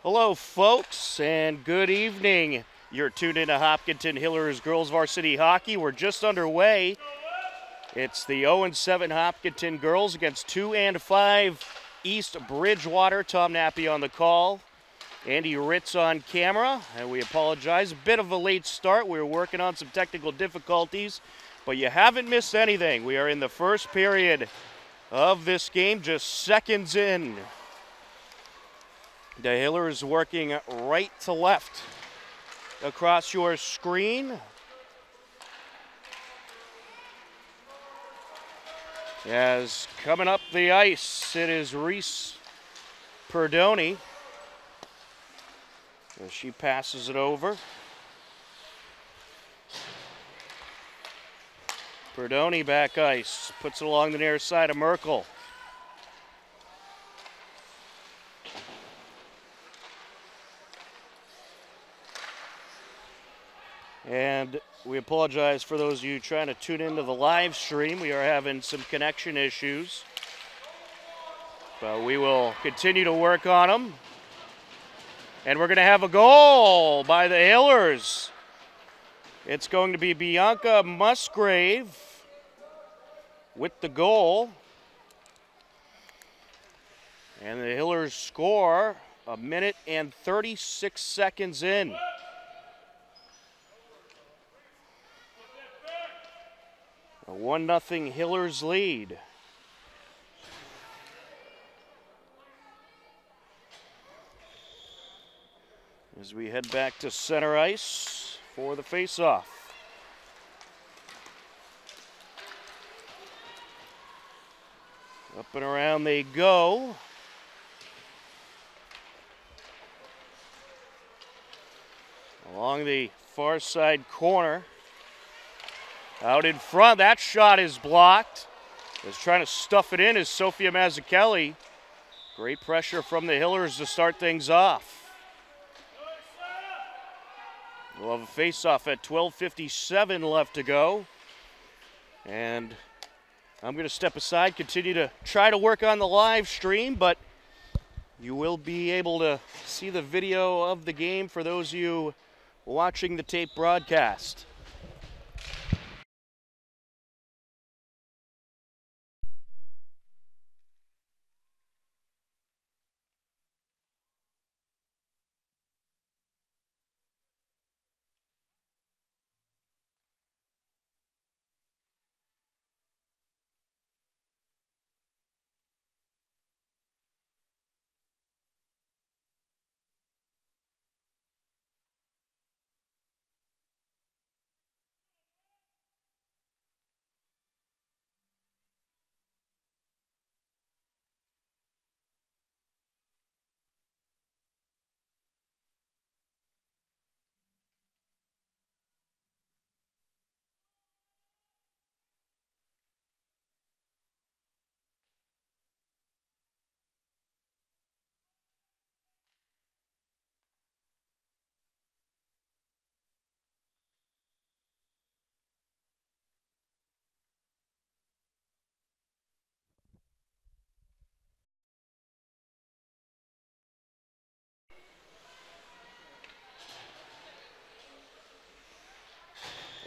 Hello, folks, and good evening. You're tuned into Hopkinton Hillers Girls Varsity Hockey. We're just underway. It's the 0-7 Hopkinton girls against 2-5 East Bridgewater. Tom Nappy on the call. Andy Ritz on camera, and we apologize. A bit of a late start. We were working on some technical difficulties, but you haven't missed anything. We are in the first period of this game, just seconds in. The Hillers working right to left across your screen. As coming up the ice, it is Reese Perdoni. As she passes it over. Perdoni back ice, puts it along the near side of Merkel. And we apologize for those of you trying to tune into the live stream. We are having some connection issues, but we will continue to work on them. And we're going to have a goal by the Hillers. It's going to be Bianca Musgrave with the goal. And the Hillers score a minute and 36 seconds in. A 1-0 Hillers lead. As we head back to center ice for the face-off. Up and around they go. Along the far side corner. Out in front, that shot is blocked. Is trying to stuff it in is Sophia Mazzucchelli. Great pressure from the Hillers to start things off. We'll have a face-off at 12:57 left to go. And I'm going to step aside, continue to try to work on the live stream, but you will be able to see the video of the game for those of you watching the tape broadcast.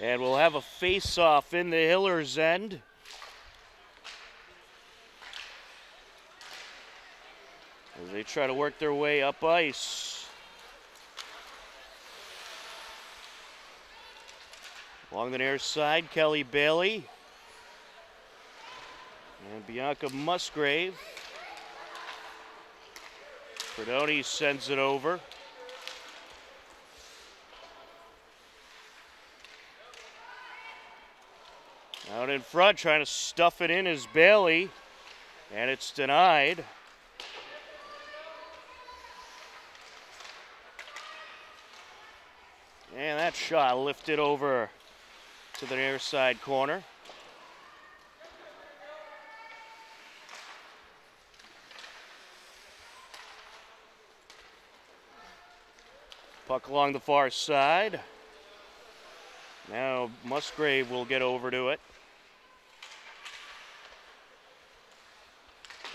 And we'll have a face-off in the Hillers' end. As they try to work their way up ice. Along the near side, Kelly Bailey. And Bianca Musgrave. Perdoni sends it over. Out in front, trying to stuff it in is Bailey, and it's denied. And that shot lifted over to the near side corner. Puck along the far side. Now Musgrave will get over to it.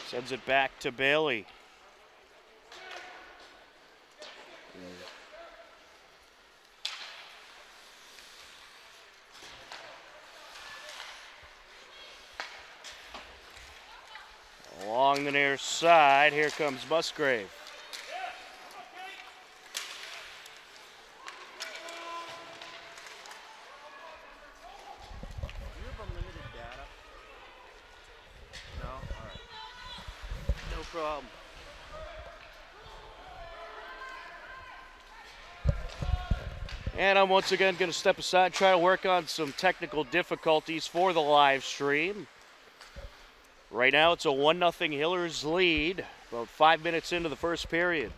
Sends it back to Bailey. along the near side. Here comes Musgrave. Do you have unlimited data? No? All right. No problem. And I'm once again going to step aside and try to work on some technical difficulties for the live stream. Right now it's a 1-0 Hillers lead, about 5 minutes into the first period.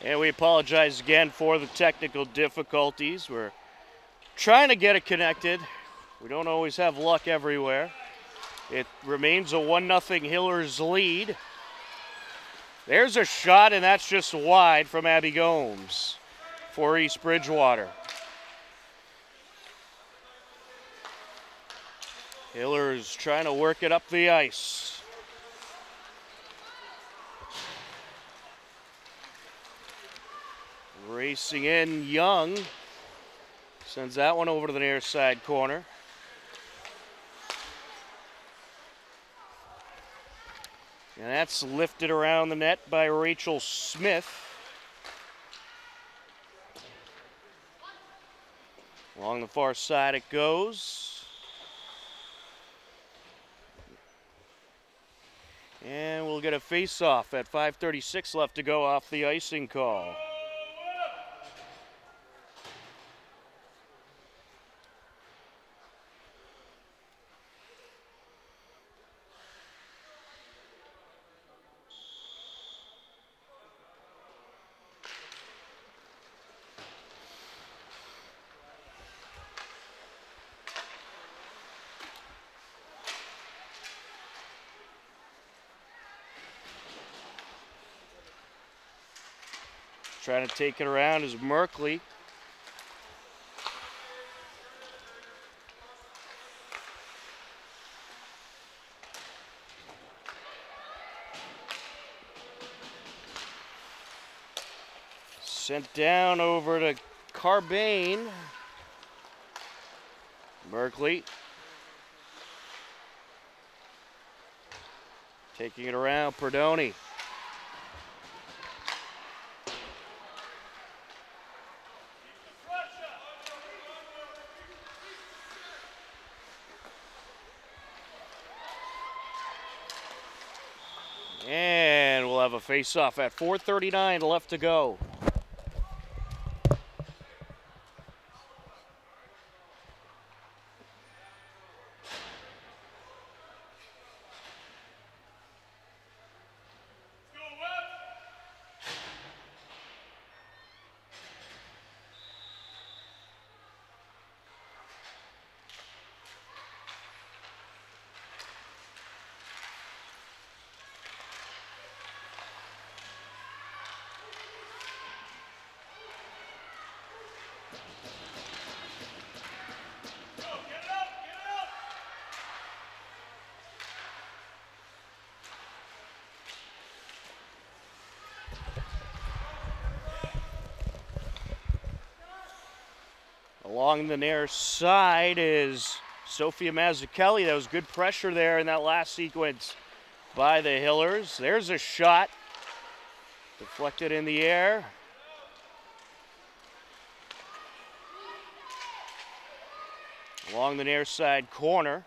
And we apologize again for the technical difficulties. We're trying to get it connected. We don't always have luck everywhere. It remains a 1-0 Hillers lead. There's a shot, and that's just wide from Abby Gomes for East Bridgewater. Hillers trying to work it up the ice. Racing in Young. Sends that one over to the near side corner. And that's lifted around the net by Rachel Smith. Along the far side it goes. And we'll get a face-off at 5:36 left to go off the icing call. Trying to take it around is Merkley. Sent down over to Carbane. Merkley. Taking it around, Perdoni. And we'll have a face-off at 4:39 left to go. Along the near side is Sophia Mazzucchelli. That was good pressure there in that last sequence by the Hillers. There's a shot. Deflected in the air. Along the near side corner.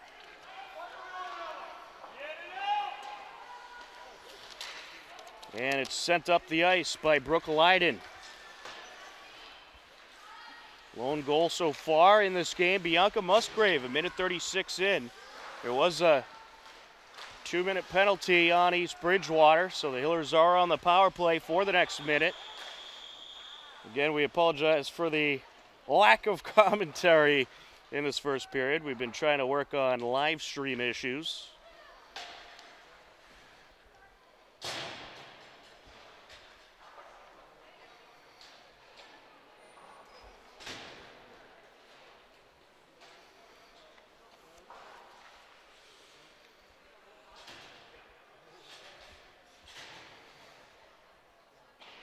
And it's sent up the ice by Brooke Leiden. Lone goal so far in this game, Bianca Musgrave, a minute 36 in. There was a 2-minute penalty on East Bridgewater, so the Hillers are on the power play for the next minute. Again, we apologize for the lack of commentary in this first period. We've been trying to work on live stream issues.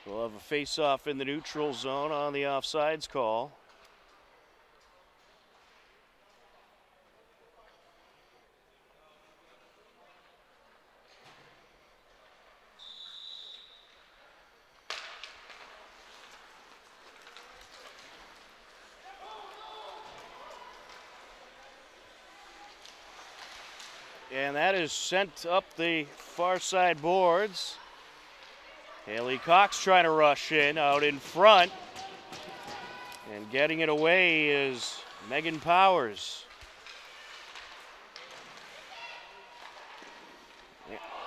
We'll have a face-off in the neutral zone on the offsides call. And that is sent up the far side boards. Haley Cox trying to rush in out in front. And getting it away is Megan Powers.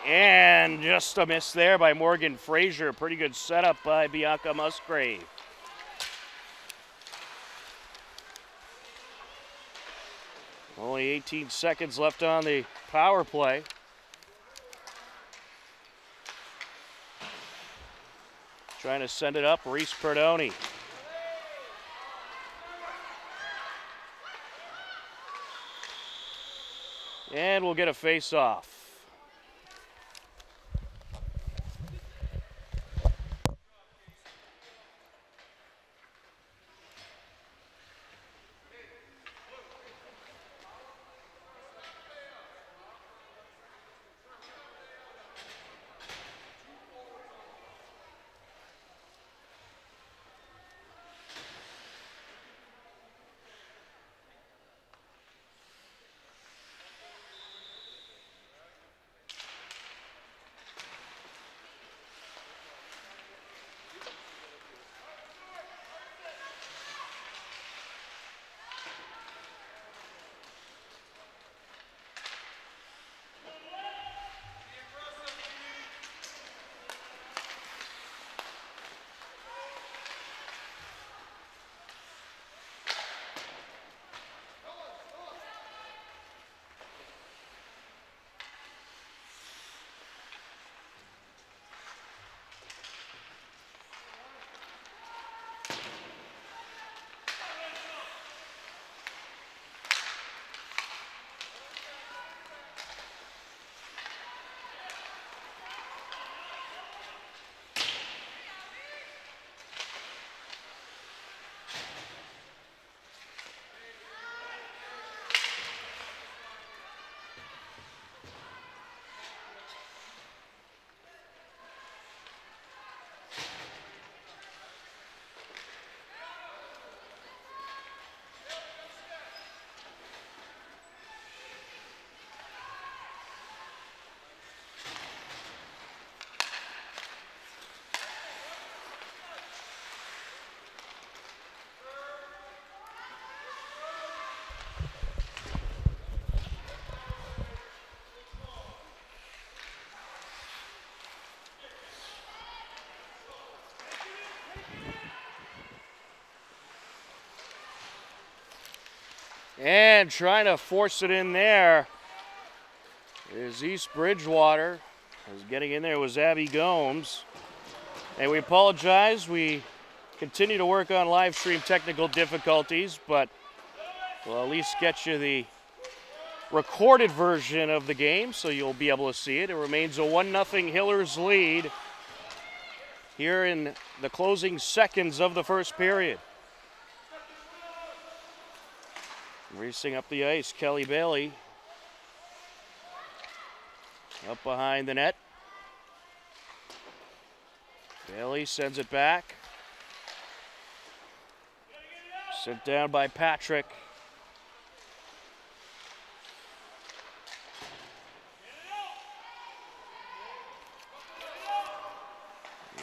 And just a miss there by Morgan Frazier. Pretty good setup by Bianca Musgrave. Only 18 seconds left on the power play. Trying to send it up, Reese Perdoni. And we'll get a face-off. And trying to force it in there is East Bridgewater. Was getting in there was Abby Gomes. And we apologize. We continue to work on live stream technical difficulties, but we'll at least get you the recorded version of the game so you'll be able to see it. It remains a 1-0 Hillers lead here in the closing seconds of the first period. Racing up the ice, Kelly Bailey. Up behind the net. Bailey sends it back. Sent down by Patrick.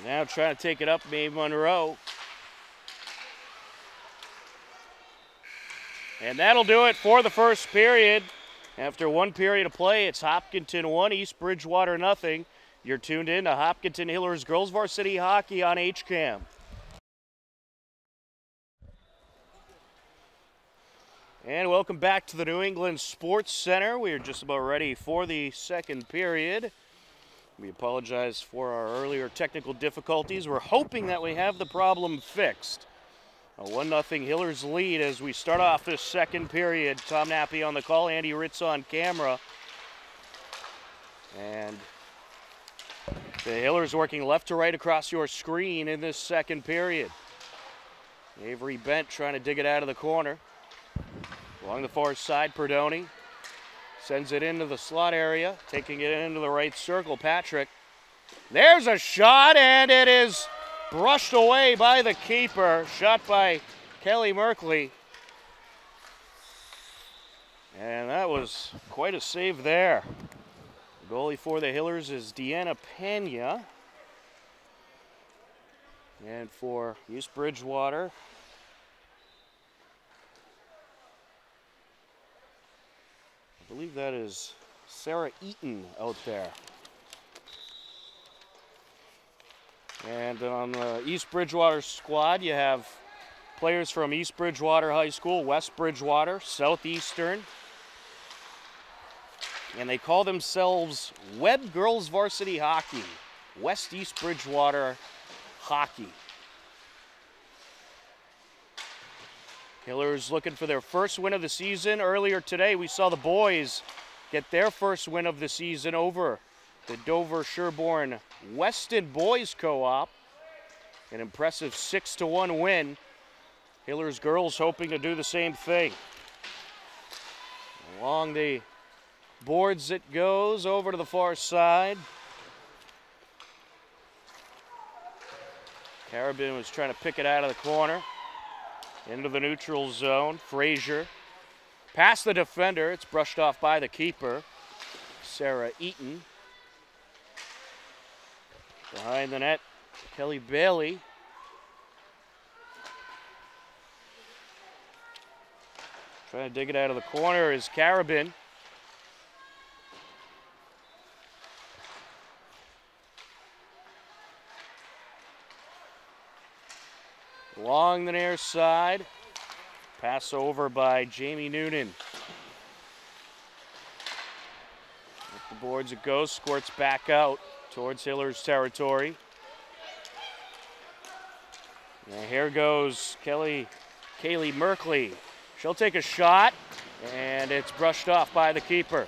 Now trying to take it up, Maeve Monroe. And that'll do it for the first period. After one period of play, it's Hopkinton 1, East Bridgewater 0. You're tuned in to Hopkinton Hillers Girls Varsity Hockey on HCAM. And welcome back to the New England Sports Center. We are just about ready for the second period. We apologize for our earlier technical difficulties. We're hoping that we have the problem fixed. A 1-0 Hillers lead as we start off this second period. Tom Nappy on the call, Andy Ritz on camera. And the Hillers working left to right across your screen in this second period. Avery Bent trying to dig it out of the corner. Along the far side, Perdoni sends it into the slot area, taking it into the right circle. Patrick, there's a shot, and it is brushed away by the keeper. Shot by Kelly Merkley. And that was quite a save there. The goalie for the Hillers is Deanna Pena. And for East Bridgewater, I believe that is Sarah Eaton out there. And on the East Bridgewater squad, you have players from East Bridgewater High School, West Bridgewater, Southeastern, and they call themselves Webb Girls Varsity Hockey, West East Bridgewater Hockey. Hillers looking for their first win of the season. Earlier today, we saw the boys get their first win of the season over the Dover-Sherborne Weston Boys Co-op. An impressive 6-1 win. Hillers girls hoping to do the same thing. Along the boards it goes, over to the far side. Carabin was trying to pick it out of the corner. Into the neutral zone. Frazier. Past the defender. It's brushed off by the keeper, Sarah Eaton. Behind the net, Kelly Bailey. Trying to dig it out of the corner is Carabin. Along the near side. Pass over by Jamie Noonan. Up the boards it goes, squirts back out towards Hillers territory. And here goes Kaylee Merkley. She'll take a shot, and it's brushed off by the keeper.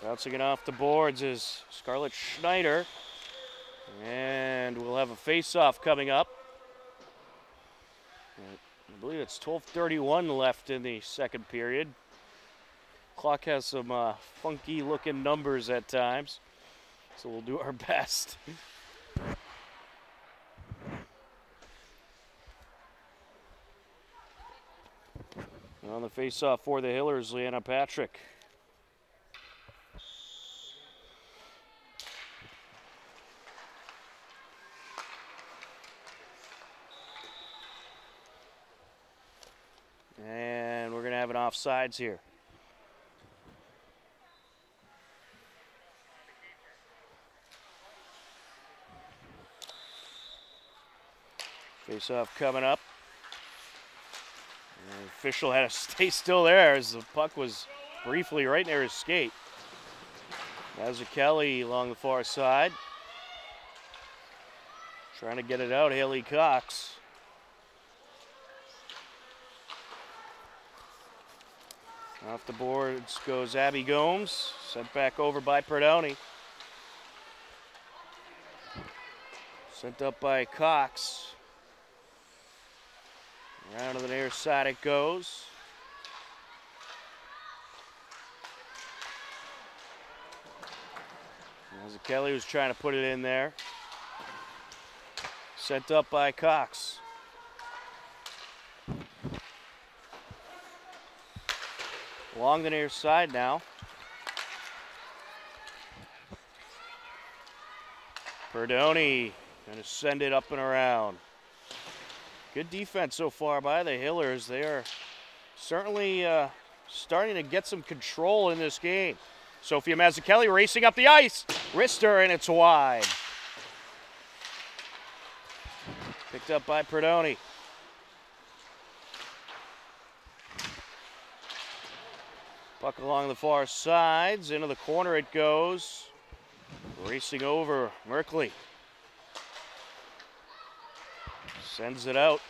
Bouncing it off the boards is Scarlett Schneider. And we'll have a face-off coming up. I believe it's 12:31 left in the second period. Clock has some funky-looking numbers at times, so we'll do our best. On the face-off for the Hillers, Leanna Patrick. And we're going to have an offsides here. Face-off coming up. And the official had to stay still there as the puck was briefly right near his skate. Kelly along the far side. Trying to get it out, Haley Cox. Off the boards goes Abby Gomes. Sent back over by Perdoni. Sent up by Cox. Around to the near side it goes. Kelly was trying to put it in there. Sent up by Cox. Along the near side now. Perdoni going to send it up and around. Good defense so far by the Hillers. They are certainly starting to get some control in this game. Sophia Mazzucchelli racing up the ice. Wrister, and it's wide. Picked up by Perdoni. Puck along the far sides. Into the corner it goes. Racing over Merkley. Sends it out.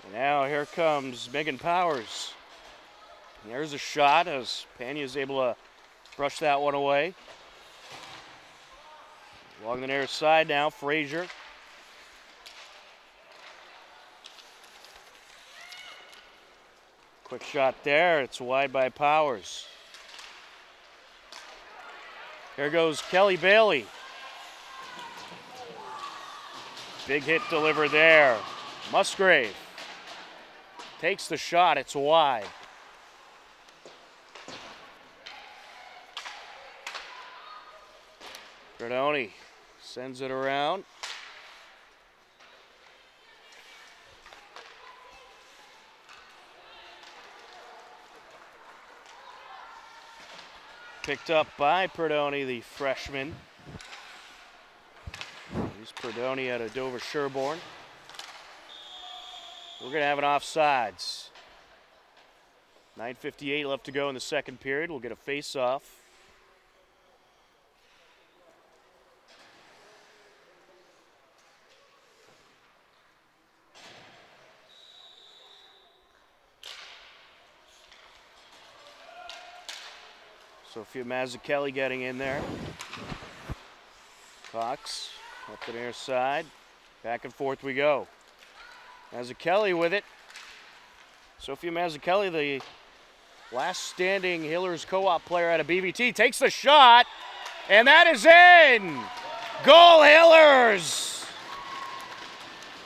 And now here comes Megan Powers. And there's a shot as Panya's able to brush that one away. Along the near side now, Frazier. Quick shot there. It's wide by Powers. Here goes Kelly Bailey. Big hit delivered there. Musgrave takes the shot. It's wide. Perdoni sends it around. Picked up by Perdoni, the freshman. He's Perdoni out of Dover Sherborne. We're going to have an offsides. 9:58 left to go in the second period. We'll get a face-off. Sophia Mazzucchelli getting in there. Cox up the near side. Back and forth we go. Mazzucchelli with it. Sophia Mazzucchelli, the last standing Hillers co-op player out of BVT, takes the shot, and that is in! Goal Hillers!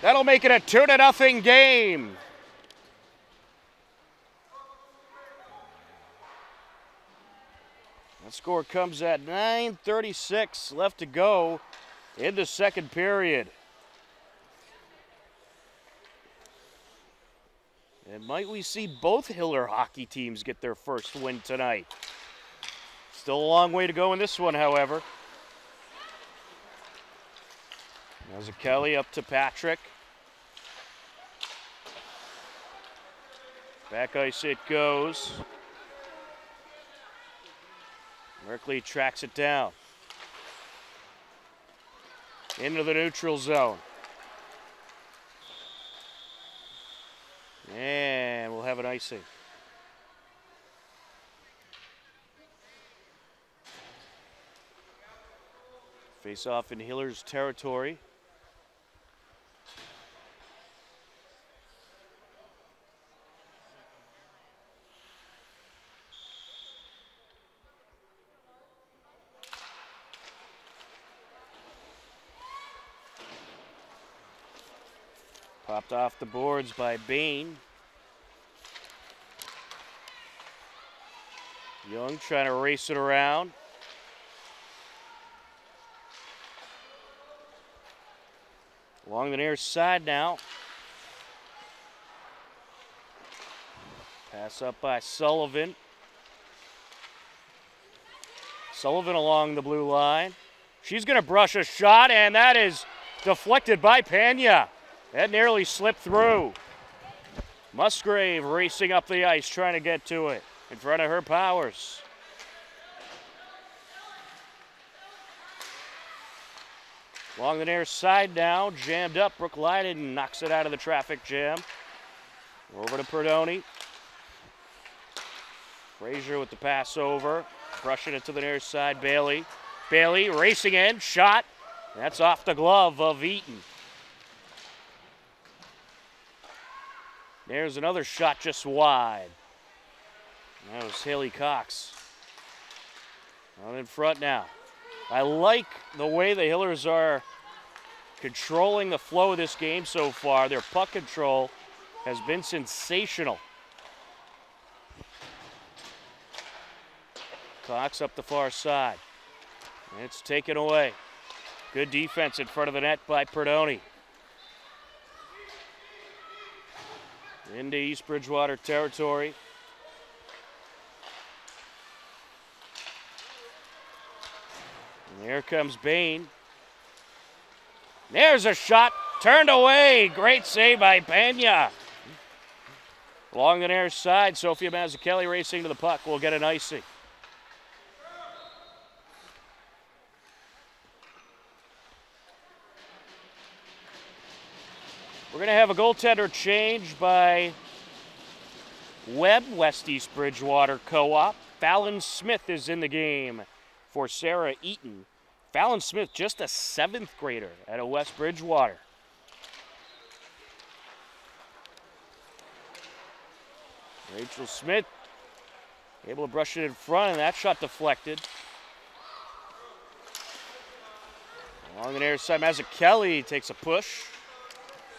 That'll make it a 2-0 game. That score comes at 9:36 left to go in the second period. And might we see both Hiller hockey teams get their first win tonight? Still a long way to go in this one, however. Mazzucchelli up to Patrick. Back ice it goes. Merkley tracks it down. Into the neutral zone. And we'll have an icing. Face off in Hiller's territory. Popped off the boards by Bain. Young trying to race it around. Along the near side now. Pass up by Sullivan. Sullivan along the blue line. She's going to brush a shot, and that is deflected by Pena. That nearly slipped through. Musgrave racing up the ice, trying to get to it in front of her Powers. Along the near side now, jammed up. Brooke Leiden knocks it out of the traffic jam. Over to Perdoni. Frazier with the pass over, brushing it to the near side. Bailey. Bailey racing in, shot. That's off the glove of Eaton. There's another shot just wide. That was Haley Cox. Out in front now. I like the way the Hillers are controlling the flow of this game so far. Their puck control has been sensational. Cox up the far side. And it's taken away. Good defense in front of the net by Perdoni. Into East Bridgewater territory. And here comes Bain. There's a shot, turned away. Great save by Pena. Along the near side, Sophia Mazzucchelli racing to the puck. Will get an icing. We're going to have a goaltender change by Webb, West East Bridgewater Co-op. Fallon Smith is in the game for Sarah Eaton. Fallon Smith, just a 7th grader at West Bridgewater. Rachel Smith able to brush it in front, and that shot deflected. Along the near side, Mazzucchelli takes a push.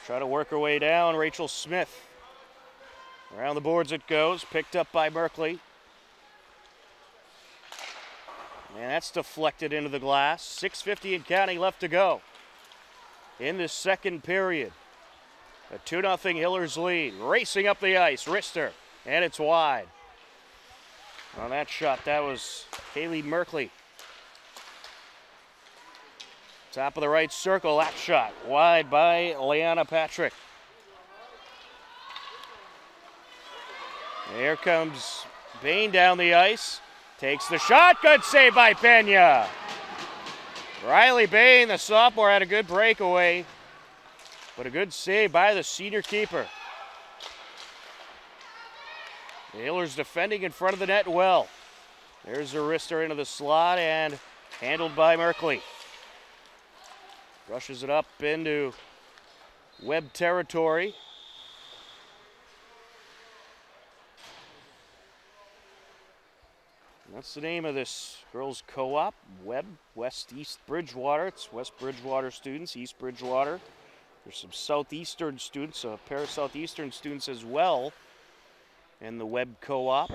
Try to work her way down, Rachel Smith. Around the boards it goes, picked up by Merkley. And that's deflected into the glass. 6:50 and counting left to go in this second period. A 2-0 Hillers lead. Racing up the ice, wrister, and it's wide. On that shot, that was Haley Merkley. Top of the right circle, that shot. Wide by Leanna Patrick. Here comes Bain down the ice. Takes the shot. Good save by Pena. Riley Bain, the sophomore, had a good breakaway, but a good save by the senior keeper. The Hillers defending in front of the net well. There's a wrister into the slot and handled by Merkley. Rushes it up into Webb territory. And that's the name of this girls' co-op, Webb, West-East Bridgewater. It's West Bridgewater students, East Bridgewater. There's some Southeastern students, a pair of Southeastern students as well in the Webb co-op.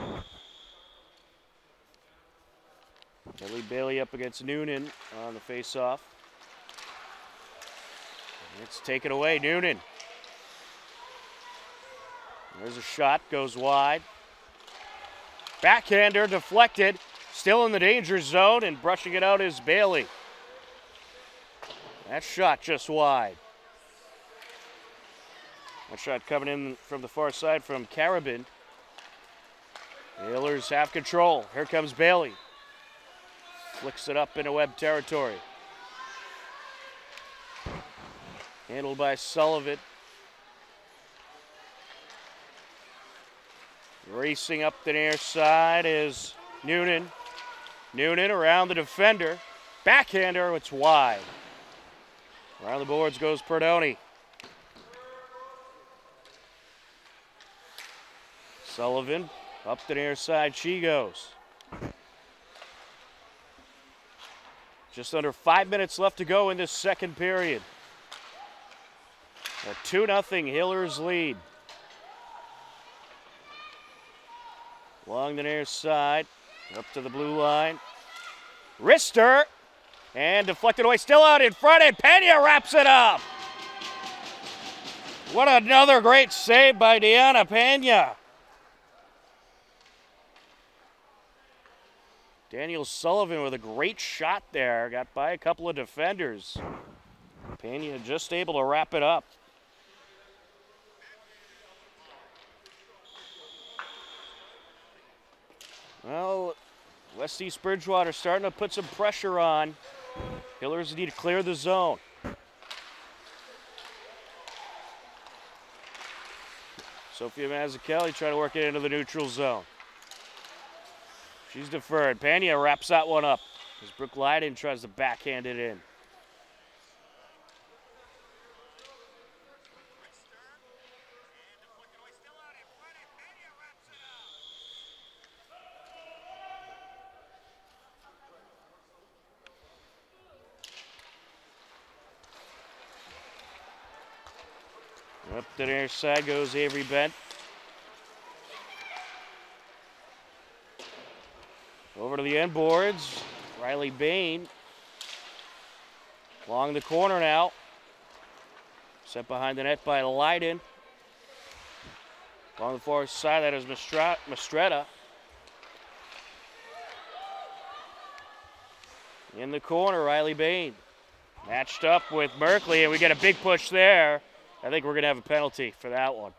Kelly Bailey up against Noonan on the face-off. It's taken away, Noonan. There's a shot, goes wide. Backhander deflected, still in the danger zone, and brushing it out is Bailey. That shot just wide. That shot coming in from the far side from Carabin. The Hillers have control. Here comes Bailey. Flicks it up into Webb territory. Handled by Sullivan. Racing up the near side is Noonan. Noonan around the defender. Backhander, it's wide. Around the boards goes Perdoni. Sullivan up the near side, she goes. Just under 5 minutes left to go in this second period. A 2-0 Hillers lead. Along the near side, up to the blue line. Wrister, and deflected away, still out in front, and Pena wraps it up. What another great save by Deanna Pena. Daniel Sullivan with a great shot there, got by a couple of defenders. Pena just able to wrap it up. Well, West East Bridgewater starting to put some pressure on. Hillers need to clear the zone. Sophia Mazzucchelli trying to work it into the neutral zone. She's deferred. Pena wraps that one up as Brooke Lyden tries to backhand it in. Up the near side goes Avery Bent. Over to the end boards. Riley Bain. Along the corner now. Set behind the net by Lyden. Along the far side, that is Mastretta. In the corner, Riley Bain. Matched up with Merkley, and we get a big push there. I think we're going to have a penalty for that one.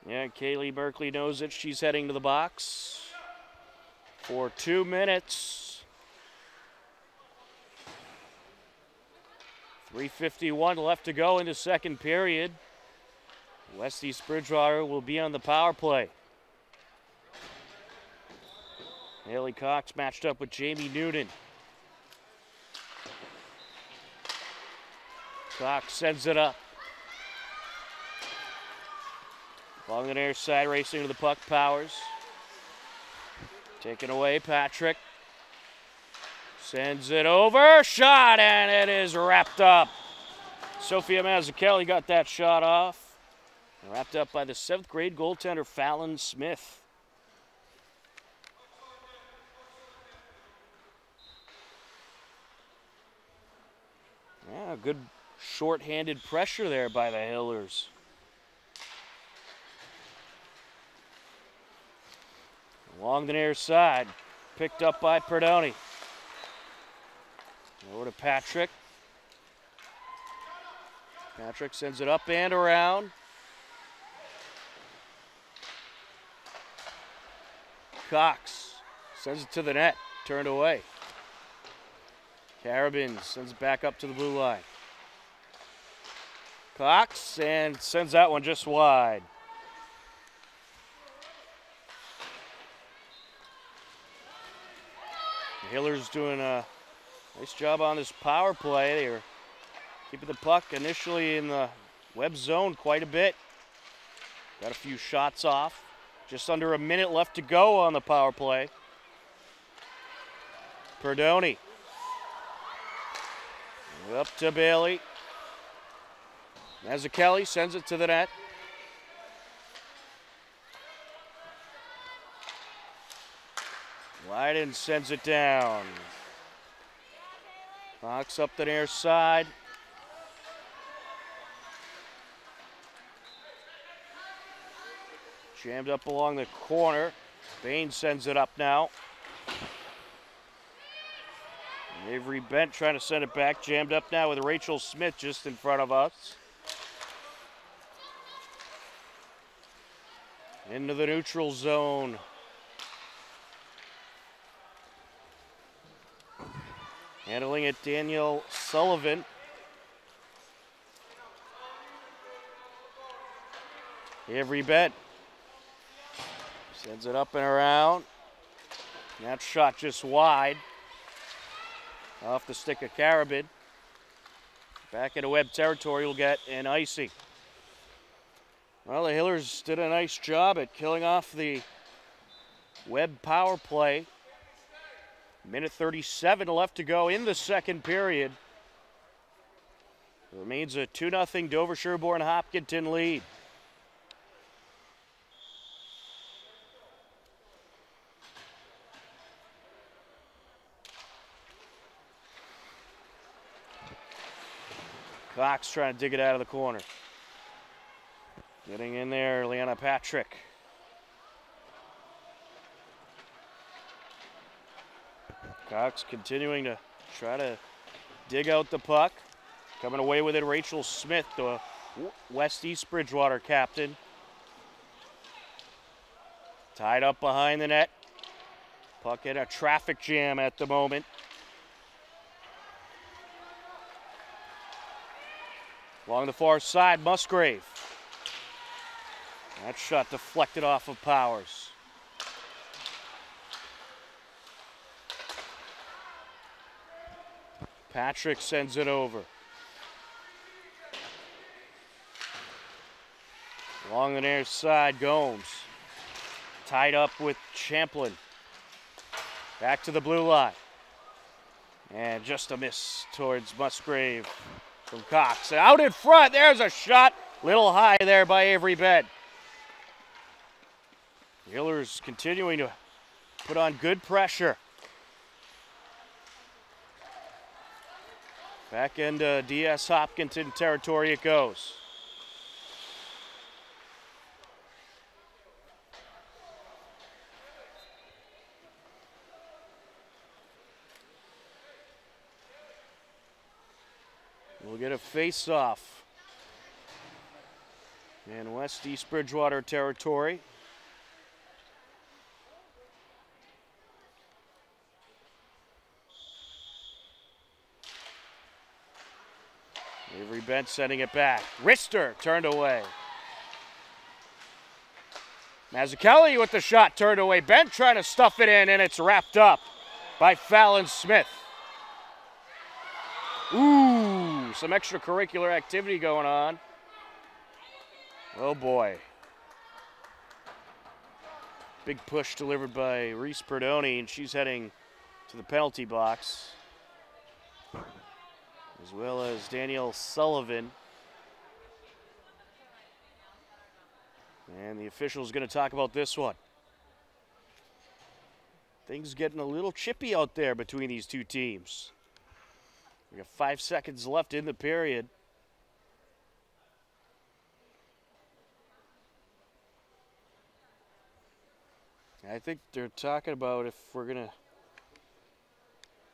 Yeah, Kaylee Merkley knows it. She's heading to the box for 2 minutes. 3:51 left to go in the second period. West East Bridgewater will be on the power play. Haley Cox matched up with Jamie Noonan. Cox sends it up. Along the near side, racing to the puck, Powers. Taken away, Patrick. Sends it over, shot, and it is wrapped up. Sophia Mazzucchelli got that shot off. Wrapped up by the 7th grade goaltender, Fallon Smith. Yeah, good short-handed pressure there by the Hillers. Along the near side, picked up by Perdoni. Over to Patrick. Patrick sends it up and around. Cox sends it to the net. Turned away. Carabin sends it back up to the blue line. Cox and sends that one just wide. The Hillers doing a nice job on this power play. They were keeping the puck initially in the web zone quite a bit. Got a few shots off. Just under a minute left to go on the power play. Perdoni. Up to Bailey. Mazzucchelli sends it to the net. Leiden sends it down. Fox up the near side. Jammed up along the corner. Bain sends it up now. Avery Bent trying to send it back. Jammed up now with Rachel Smith just in front of us. Into the neutral zone. Handling it, Danielle Sullivan. Avery Bent sends it up and around. That shot just wide. Off the stick of Carabin. Back into Webb territory, we'll get an icing. Well, the Hillers did a nice job at killing off the Webb power play. Minute 37 left to go in the second period. It remains a 2-0 Dover Sherborne Hopkinton lead. Cox trying to dig it out of the corner. Getting in there, Leanna Patrick. Cox continuing to try to dig out the puck. Coming away with it, Rachel Smith, the West-East Bridgewater captain. Tied up behind the net. Puck in a traffic jam at the moment. Along the far side, Musgrave. That shot deflected off of Powers. Patrick sends it over. Along the near side, Gomes. Tied up with Champlin. Back to the blue line. And just a miss towards Musgrave from Cox. Out in front, there's a shot. Little high there by Avery Bed. The Hillers continuing to put on good pressure. Back into DS Hopkinton territory it goes. We'll get a face-off in West-East Bridgewater territory. Avery Bent sending it back. Rister turned away. Mazzucchelli with the shot turned away. Bent trying to stuff it in, and it's wrapped up by Fallon Smith. Ooh, some extracurricular activity going on. Oh boy. Big push delivered by Reese Perdoni, and she's heading to the penalty box. As well as Danielle Sullivan. And the official's going to talk about this one. Things getting a little chippy out there between these two teams. We got 5 seconds left in the period. I think they're talking about if we're going to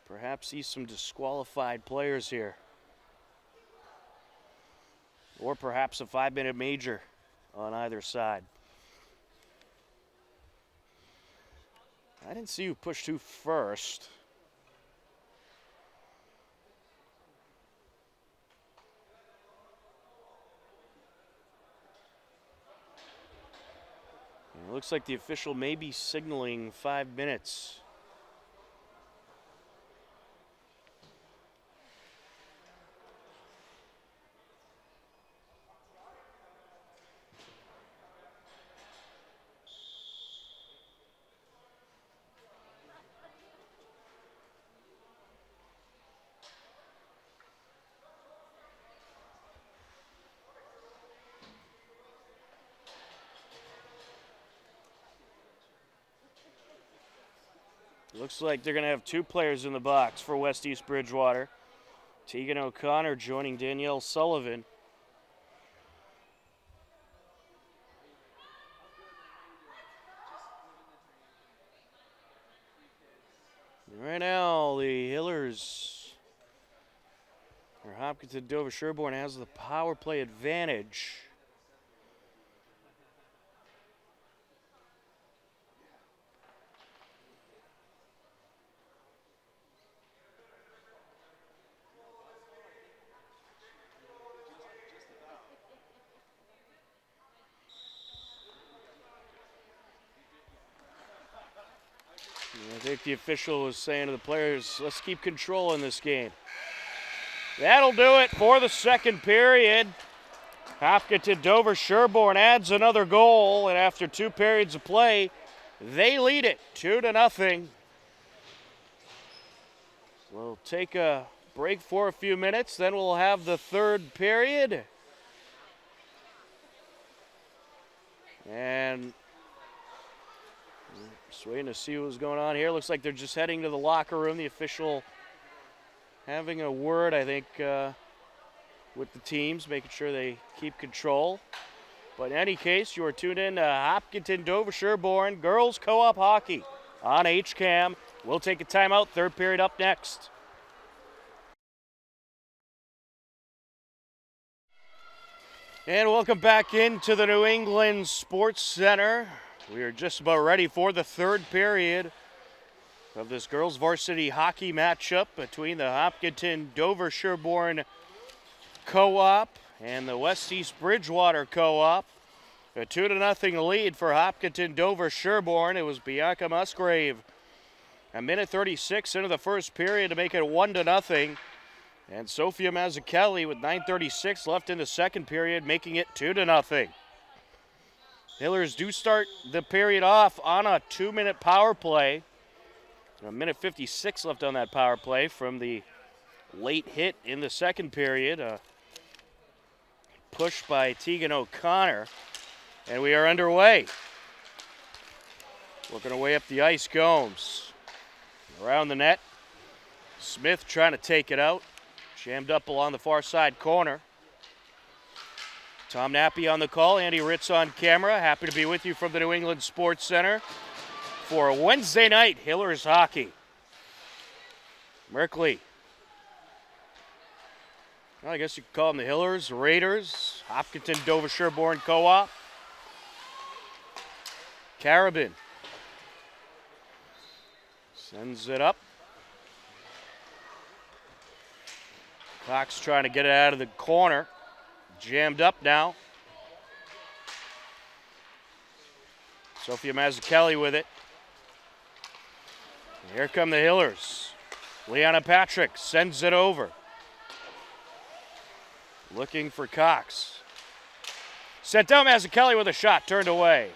perhaps see some disqualified players here. Or perhaps a 5-minute major on either side. I didn't see who pushed who first. It looks like the official may be signaling 5 minutes. Looks like they're going to have 2 players in the box for West East Bridgewater. Tegan O'Connor joining Danielle Sullivan. Right now, the Hillers, or Hopkinton Dover Sherborne, has the power play advantage. I think the official was saying to the players, let's keep control in this game. That'll do it for the second period. Hopkinton Dover Sherborne adds another goal, and after 2 periods of play, they lead it 2-0. We'll take a break for a few minutes, then we'll have the third period. And just waiting to see what's going on here. Looks like they're just heading to the locker room. The official having a word, I think, with the teams, making sure they keep control. But in any case, you are tuned in to Hopkinton Dover Sherborne Girls Co-op Hockey on HCAM. We'll take a timeout. Third period up next. And welcome back into the New England Sports Center. We are just about ready for the third period of this girls varsity hockey matchup between the Hopkinton Dover Sherborne Co-op and the West East Bridgewater Co-op. A 2-0 lead for Hopkinton Dover Sherborne. It was Bianca Musgrave. A minute 36 into the first period to make it 1-0. And Sophia Mazzucchelli with 9:36 left in the second period, making it 2-0. Hillers do start the period off on a 2-minute power play. A minute 56 left on that power play from the late hit in the second period. A push by Tegan O'Connor. And we are underway. Working our way up the ice, Gomes. Around the net. Smith trying to take it out. Jammed up along the far side corner. Tom Nappy on the call. Andy Ritz on camera. Happy to be with you from the New England Sports Center for Wednesday night Hillers hockey. Merkley. Well, I guess you could call them the Hillers, Raiders, Hopkinton Dover Sherborne Co-op. Carabin sends it up. Cox trying to get it out of the corner. Jammed up now. Sophia Mazzucchelli with it. And here come the Hillers. Leanna Patrick sends it over. Looking for Cox. Sent down Mazzucchelli with a shot, turned away.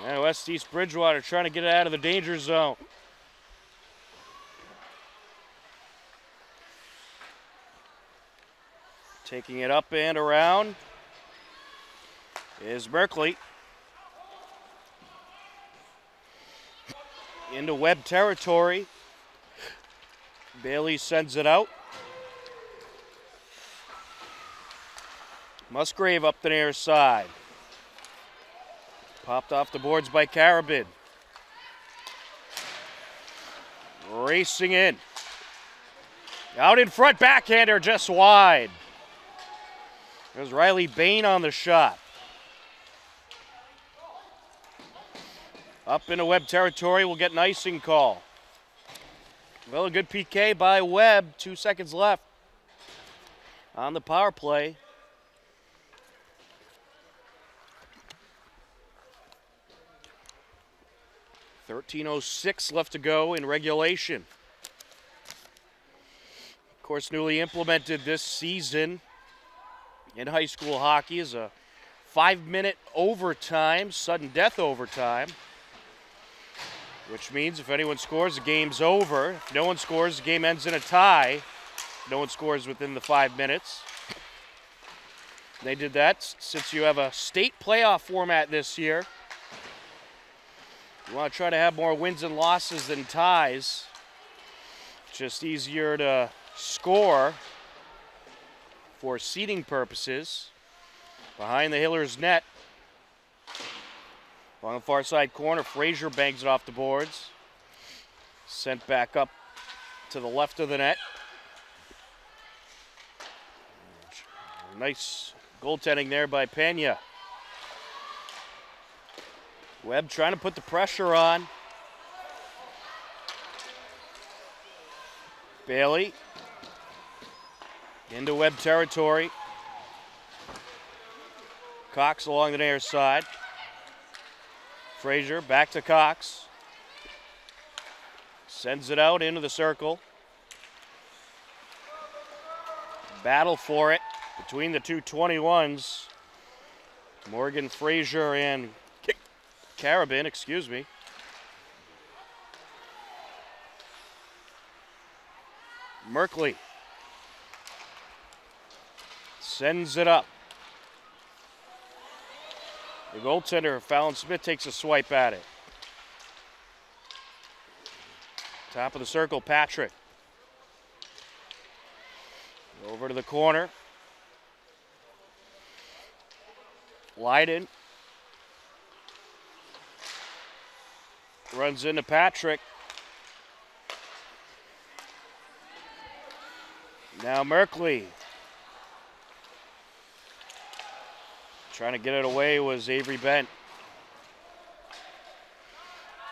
And West East Bridgewater trying to get it out of the danger zone. Taking it up and around is Merkley. Into Webb territory. Bailey sends it out. Musgrave up the near side. Popped off the boards by Carabin. Racing in. Out in front, backhander just wide. There's Riley Bain on the shot. Up into Webb territory, we'll get an icing call. Well, a good PK by Webb. 2 seconds left on the power play. .13:06 left to go in regulation. Of course, newly implemented this season in high school hockey is a 5-minute overtime, sudden death overtime, which means if anyone scores, the game's over. If no one scores, the game ends in a tie. If no one scores within the 5 minutes. They did that since you have a state playoff format this year. You want to try to have more wins and losses than ties. Just easier to score for seeding purposes. Behind the Hillers net. On the far side corner, Frazier bangs it off the boards. Sent back up to the left of the net. Nice goaltending there by Pena. Webb trying to put the pressure on. Bailey into Webb territory. Cox along the near side. Frazier back to Cox. Sends it out into the circle. Battle for it between the two 21s. Morgan, Frazier, and Carabin, excuse me. Merkley sends it up. The goaltender, Fallon Smith, takes a swipe at it. Top of the circle, Patrick. Over to the corner. Leiden. Runs into Patrick. Now Merkley. Trying to get it away was Avery Bent.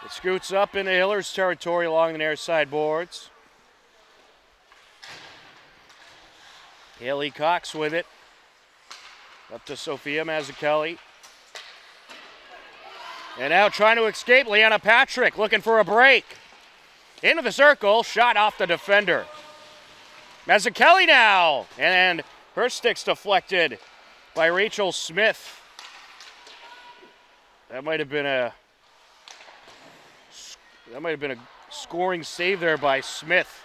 It scoots up into Hillers territory along the near side boards. Haley Cox with it. Up to Sophia Mazzucchelli. And now trying to escape, Leanna Patrick looking for a break. Into the circle, shot off the defender. Mazzucchelli now, and her stick's deflected by Rachel Smith. That might have been a scoring save there by Smith,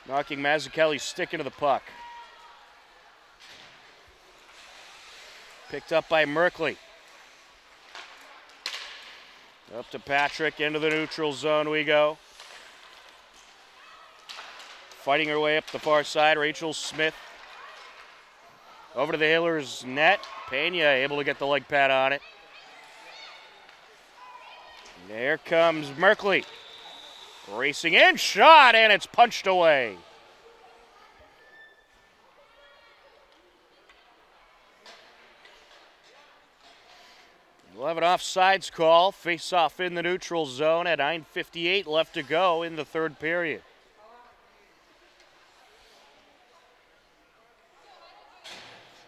knocking Mazzucchelli's stick into the puck. Picked up by Merkley. Up to Patrick, into the neutral zone we go. Fighting her way up the far side, Rachel Smith. Over to the Hillers net. Pena able to get the leg pad on it. And there comes Merkley. Racing in, shot, and it's punched away. We'll have an offsides call. Face off in the neutral zone at 9:58 left to go in the third period.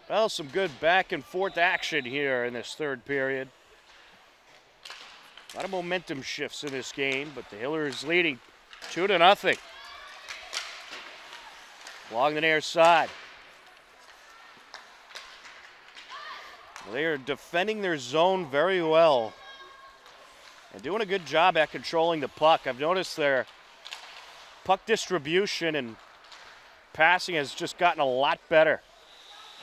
Well, some good back and forth action here in this third period. A lot of momentum shifts in this game, but the Hillers leading 2-0. Along the near side. They are defending their zone very well and doing a good job at controlling the puck. I've noticed their puck distribution and passing has just gotten a lot better.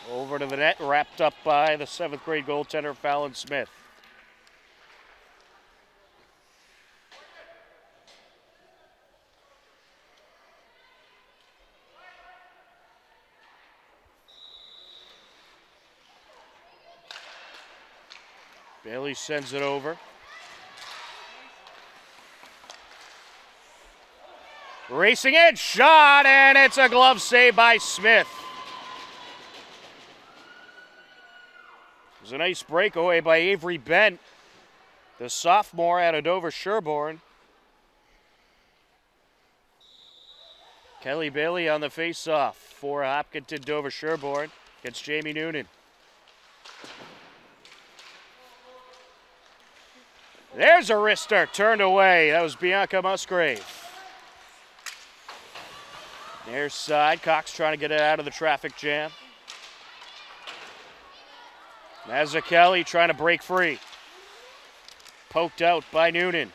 Over to the net, wrapped up by the 7th grade goaltender, Fallon Smith. Bailey sends it over. Racing in, shot, and it's a glove save by Smith. It was a nice breakaway by Avery Bent, the sophomore out of Dover Sherborne. Kelly Bailey on the face-off for Hopkinton Dover Sherborne against Jamie Noonan. There's a wrister, turned away. That was Bianca Musgrave. Near side, Cox trying to get it out of the traffic jam. Mazzucchelli trying to break free. Poked out by Noonan.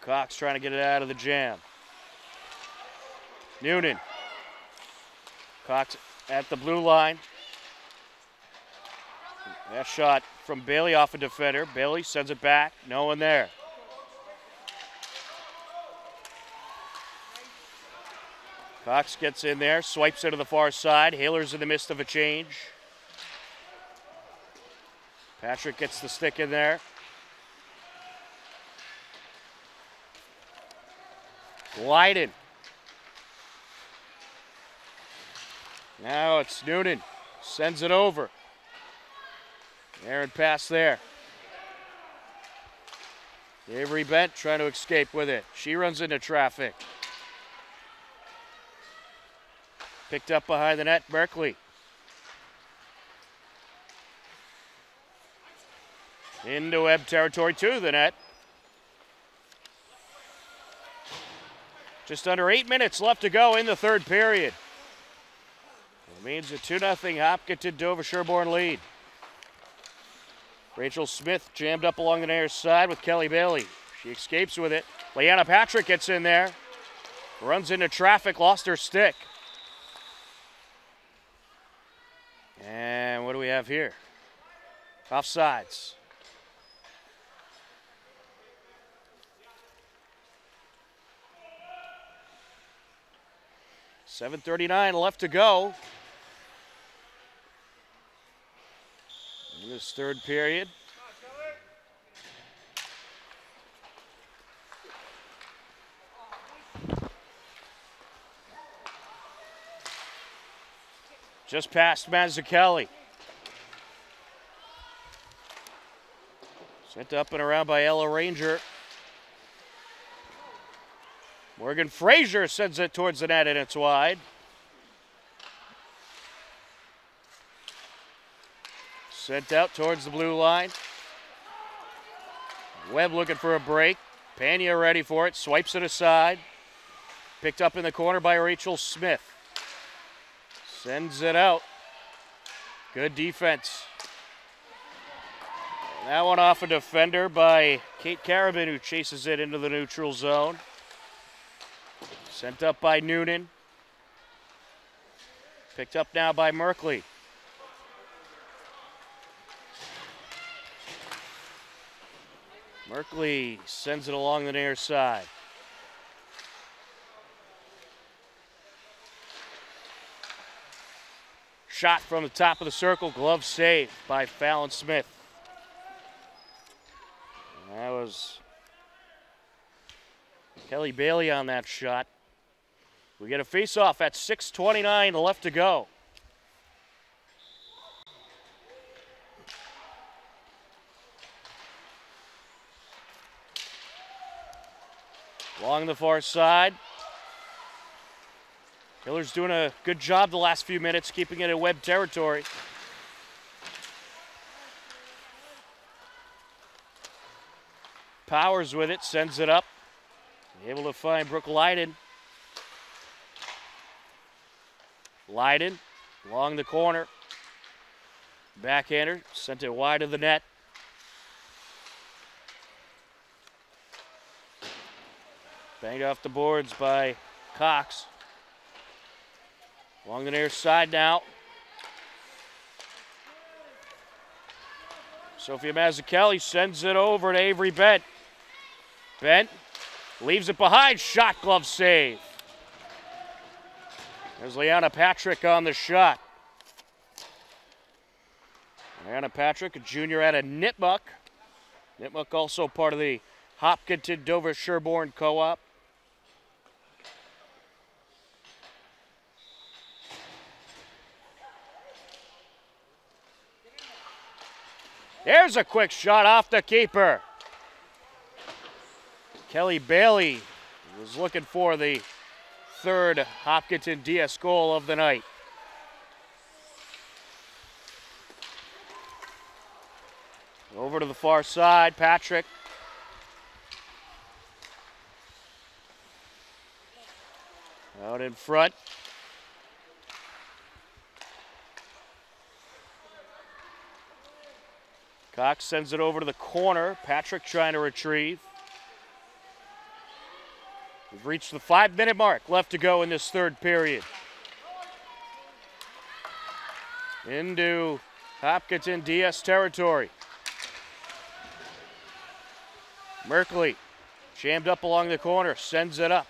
Cox trying to get it out of the jam. Noonan. Cox at the blue line. That shot from Bailey off a defender. Bailey sends it back. No one there. Cox gets in there, swipes it to the far side. Haler's in the midst of a change. Patrick gets the stick in there. Glyden. Now it's Noonan. Sends it over. Aaron pass there. Avery Bent trying to escape with it. She runs into traffic. Picked up behind the net, Berkeley. Into Webb territory to the net. Just under 8 minutes left to go in the third period. It means a 2-0 Hopkinton Dover Sherborne lead. Rachel Smith jammed up along the near side with Kelly Bailey. She escapes with it. Leanna Patrick gets in there. Runs into traffic, lost her stick. And what do we have here? Offsides. $7:39 left to go in this third period. Just past Mazzucchelli. Sent up and around by Ella Ranger. Morgan Frazier sends it towards the net and it's wide. Sent out towards the blue line. Webb looking for a break. Pena ready for it, swipes it aside. Picked up in the corner by Rachel Smith. Sends it out. Good defense. And that one off a defender by Kate Carabin, who chases it into the neutral zone. Sent up by Noonan. Picked up now by Merkley. Merkley sends it along the near side. Shot from the top of the circle, glove saved by Fallon Smith. And that was Kelly Bailey on that shot. We get a face-off at 6:29 left to go. Along the far side. Hiller's doing a good job the last few minutes, keeping it in Webb territory. Powers with it, sends it up. Able to find Brooke Lyden. Lyden along the corner. Backhander, sent it wide of the net. Banged off the boards by Cox. Along the near side now. Sophia Mazzucchelli sends it over to Avery Bent. Bent leaves it behind. Shot, glove save. There's Leanna Patrick on the shot. Leanna Patrick, a junior out of Nipmuc. Nipmuc also part of the Hopkinton Dover Sherborne Co-op. There's a quick shot off the keeper. Kelly Bailey was looking for the third Hopkinton DS goal of the night. Over to the far side, Patrick. Out in front. Cox sends it over to the corner. Patrick trying to retrieve. We've reached the 5-minute mark left to go in this third period. Into Hopkinton DS territory. Merkley jammed up along the corner, sends it up.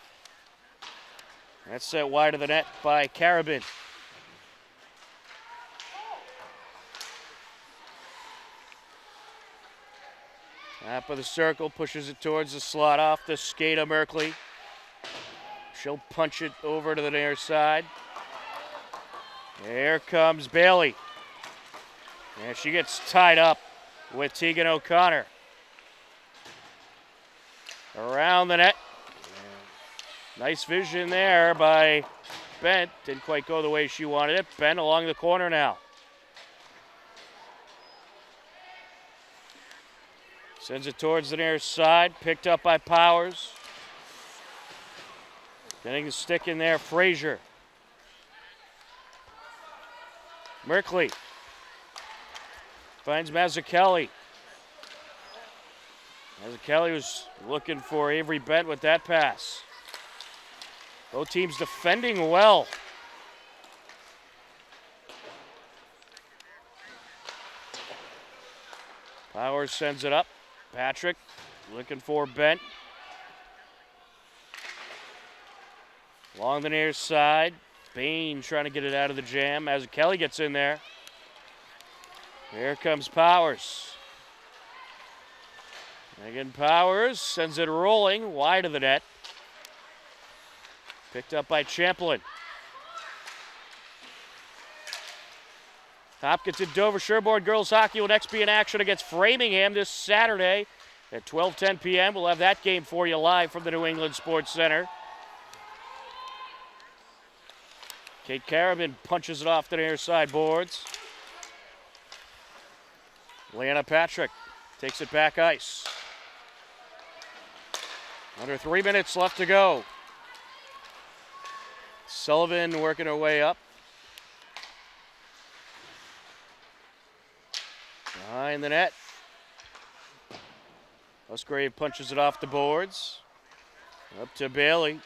That's set wide of the net by Carabin. Top of the circle, pushes it towards the slot off the skate of Merkley. She'll punch it over to the near side. There comes Bailey. And she gets tied up with Tegan O'Connor. Around the net. Nice vision there by Bent. Didn't quite go the way she wanted it. Bent along the corner now. Sends it towards the near side. Picked up by Powers. Getting the stick in there, Frazier. Merkley finds Mazzucchelli. Mazzucchelli was looking for Avery Bent with that pass. Both teams defending well. Powers sends it up. Patrick looking for Bent. Along the near side. Bain trying to get it out of the jam as Kelly gets in there. Here comes Powers. Again, Powers sends it rolling wide of the net. Picked up by Champlin. Hopkinton Dover Sherborne girls hockey will next be in action against Framingham this Saturday at 12:10 p.m. We'll have that game for you live from the New England Sports Center. Kate Carabin punches it off the near side boards. Leanna Patrick takes it back ice. Under 3 minutes left to go. Sullivan working her way up. Behind the net. Musgrave punches it off the boards. Up to Bailey.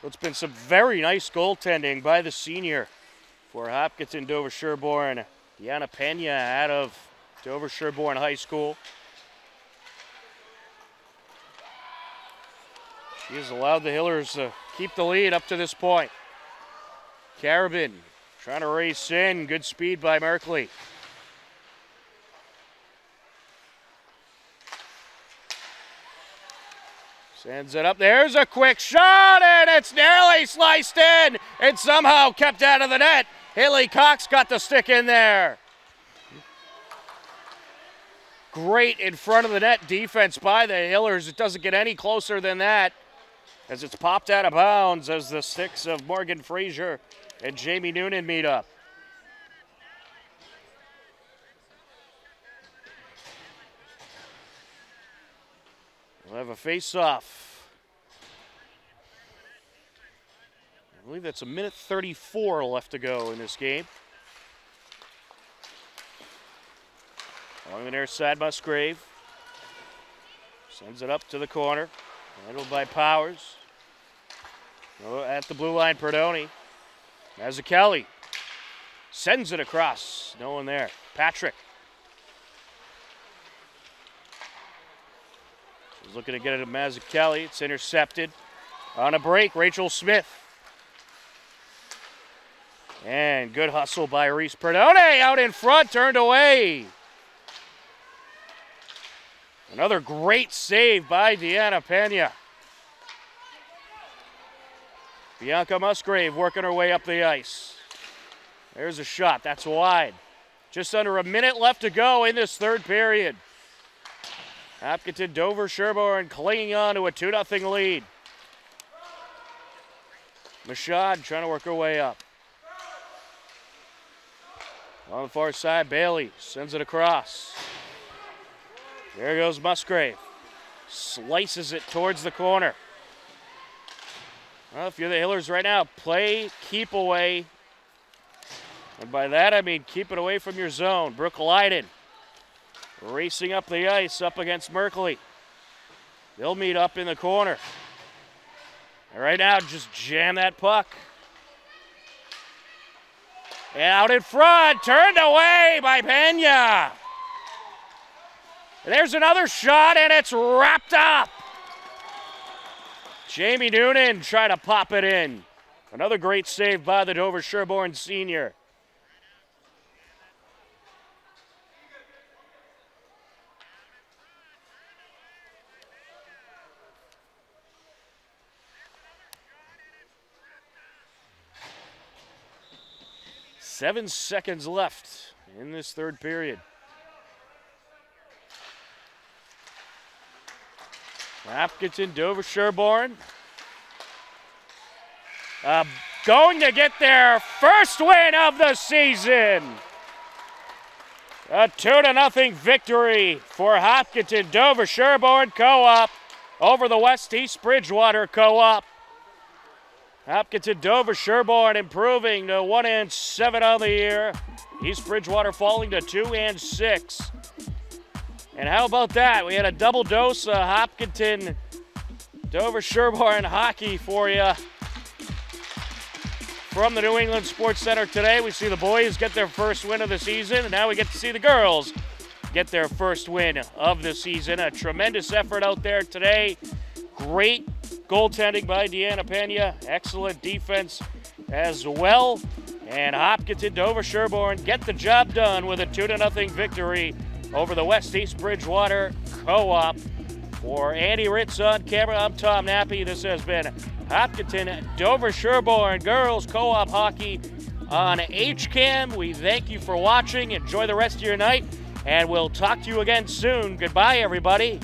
It's been some very nice goaltending by the senior for Hopkinton Dover Sherborne. Deanna Pena out of Dover Sherborne High School. She has allowed the Hillers to keep the lead up to this point. Carabin trying to race in. Good speed by Merkley. Sends it up. There's a quick shot, and it's nearly sliced in and somehow kept out of the net. Haley Cox got the stick in there. Great in front of the net defense by the Hillers. It doesn't get any closer than that as it's popped out of bounds as the sticks of Morgan Frazier and Jamie Noonan meet up. We'll have a face-off. I believe that's a minute 34 left to go in this game. Along the near side, Musgrave. Sends it up to the corner. Handled by Powers. At the blue line, Perdoni. Mazzucchelli sends it across. No one there. Patrick. He's looking to get it to Mazzucchelli. It's intercepted. On a break, Rachel Smith. And good hustle by Reese Perdoni out in front, turned away. Another great save by Deanna Pena. Bianca Musgrave working her way up the ice. There's a shot, that's wide. Just under a minute left to go in this third period. Hopkinton Dover Sherborne clinging on to a 2-0 lead. Mashad trying to work her way up. On the far side, Bailey sends it across. There goes Musgrave. Slices it towards the corner. Well, if you're the Hillers right now, play, keep away. And by that, I mean keep it away from your zone. Brooke Lyden racing up the ice up against Merkley. They'll meet up in the corner. And right now, just jam that puck. And out in front, turned away by Pena. There's another shot, and it's wrapped up. Jamie Noonan trying to pop it in. Another great save by the Dover Sherborne senior. Seven seconds left in this third period. Hopkinton Dover Sherborne going to get their first win of the season. A 2-0 victory for Hopkinton Dover Sherborne Co-op over the West East Bridgewater Co-op. Hopkinton Dover Sherborne improving to 1-7 on the year. East Bridgewater falling to 2-6. And how about that? We had a double dose of Hopkinton Dover Sherborne hockey for you from the New England Sports Center today. We see the boys get their first win of the season, and now we get to see the girls get their first win of the season. A tremendous effort out there today. Great goaltending by Deanna Pena. Excellent defense as well. And Hopkinton Dover Sherborne get the job done with a 2-0 victory over the West East Bridgewater Co-op. For Andy Ritz on camera, I'm Tom Nappy. This has been Hopkinton Dover Sherborne Girls Co-op Hockey on HCAM. We thank you for watching. Enjoy the rest of your night, and we'll talk to you again soon. Goodbye, everybody.